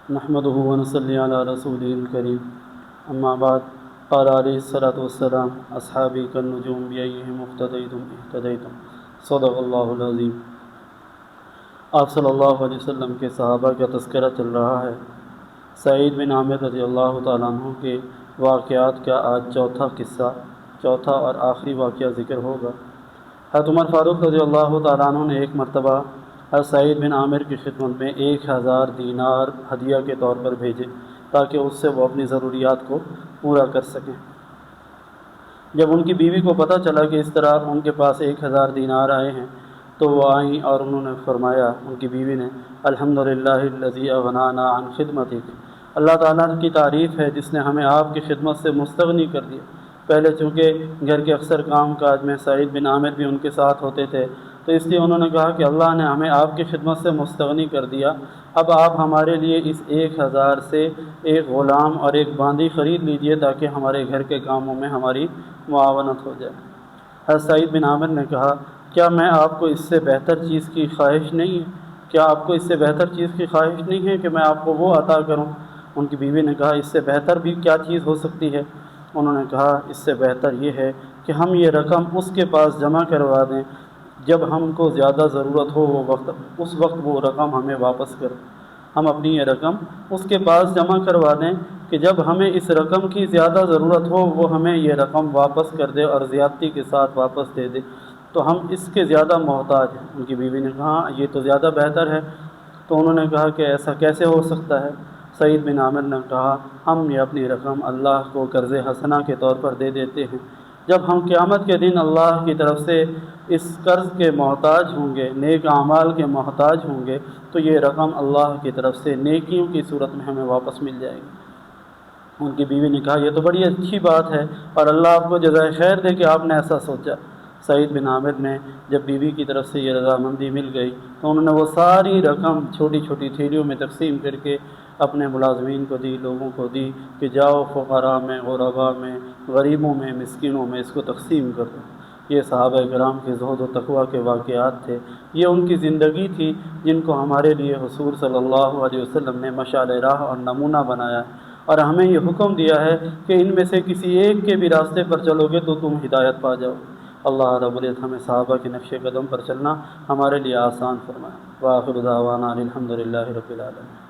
نحمده ونصلي على رسوله الكريم اما بعد قال عليه الصلاة والسلام اصحابي كالنجوم بأيهم اقتديتم اهتديتم صدق اللہ العظیم۔ آپ صلی اللہ علیہ وسلم کے صحابہ کا تذکرہ چل رہا ہے۔ سعید بن عامر رضی اللہ تعالیٰ عنہ کے واقعات کا آج چوتھا اور آخری واقعہ ذکر ہوگا۔ حضرت عمر فاروق رضی اللہ تعالیٰ عنہ نے ایک مرتبہ حضرت سعید بن عامر کی خدمت میں 1000 دینار ہدیہ کے طور پر بھیجے تاکہ اس سے وہ اپنی ضروریات کو پورا کر سکیں۔ جب ان کی بیوی کو پتہ چلا کہ اس طرح ان کے پاس 1000 دینار آئے ہیں تو وہ آئیں اور انہوں نے فرمایا، ان کی بیوی نے، الحمدللہ الذی اغنانا عن خدمتک، اللہ تعالیٰ کی تعریف ہے جس نے ہمیں آپ کی خدمت سے مستغنی کر دیا۔ پہلے چونکہ گھر کے اکثر کام کاج میں سعید بن عامر بھی ان کے ساتھ ہوتے تھے تو اس لیے انہوں نے کہا کہ اللہ نے ہمیں آپ کی خدمت سے مستغنی کر دیا، اب آپ ہمارے لیے اس 1000 سے ایک غلام اور ایک باندی خرید لیجئے تاکہ ہمارے گھر کے کاموں میں ہماری معاونت ہو جائے۔ حضرت سعید بن عامر نے کہا، کیا میں آپ کو اس سے بہتر چیز کی خواہش نہیں ہے؟ کیا آپ کو اس سے بہتر چیز کی خواہش نہیں ہے کہ میں آپ کو وہ عطا کروں؟ ان کی بیوی نے کہا، اس سے بہتر بھی کیا چیز ہو سکتی ہے؟ انہوں نے کہا، اس سے بہتر یہ ہے کہ ہم یہ رقم اس کے پاس جمع کروا دیں جب ہم کو زیادہ ضرورت ہو، اس وقت وہ رقم ہمیں واپس کر دیں۔ ہم اپنی یہ رقم اس کے پاس جمع کروا دیں کہ جب ہمیں اس رقم کی زیادہ ضرورت ہو وہ ہمیں یہ رقم واپس کر دے اور زیادتی کے ساتھ واپس دے دے، تو ہم اس کے زیادہ محتاج ہیں۔ ان کی بیوی نے کہا، یہ تو زیادہ بہتر ہے۔ تو انہوں نے کہا کہ ایسا کیسے ہو سکتا ہے؟ سعید بن عامر نے کہا، ہم یہ اپنی رقم اللہ کو قرض حسنہ کے طور پر دے دیتے ہیں، جب ہم قیامت کے دن اللہ کی طرف سے اس قرض کے محتاج ہوں گے، نیک اعمال کے محتاج ہوں گے، تو یہ رقم اللہ کی طرف سے نیکیوں کی صورت میں ہمیں واپس مل جائے گی۔ ان کی بیوی نے کہا، یہ تو بڑی اچھی بات ہے اور اللہ آپ کو جزائے خیر دے کہ آپ نے ایسا سوچا۔ سعید بن عامر نے جب بیوی کی طرف سے یہ رضامندی مل گئی تو انہوں نے وہ ساری رقم چھوٹی چھوٹی تھیلیوں میں تقسیم کر کے اپنے ملازمین کو دی، لوگوں کو دی کہ جاؤ فقراء میں، غرباء میں، غریبوں میں، مسکینوں میں اس کو تقسیم کر دو۔ یہ صحابہ کرام کے زہد و تقویٰ کے واقعات تھے، یہ ان کی زندگی تھی جن کو ہمارے لیے حضور صلی اللہ علیہ وسلم نے مشعل راہ اور نمونہ بنایا اور ہمیں یہ حکم دیا ہے کہ ان میں سے کسی ایک کے بھی راستے پر چلو گے تو تم ہدایت پا جاؤ۔ اللہ رب العزت ہمیں صحابہ کے نقش قدم پر چلنا ہمارے لیے آسان فرمائے۔ وآخر دعوانا الحمدللہ رب العالمین۔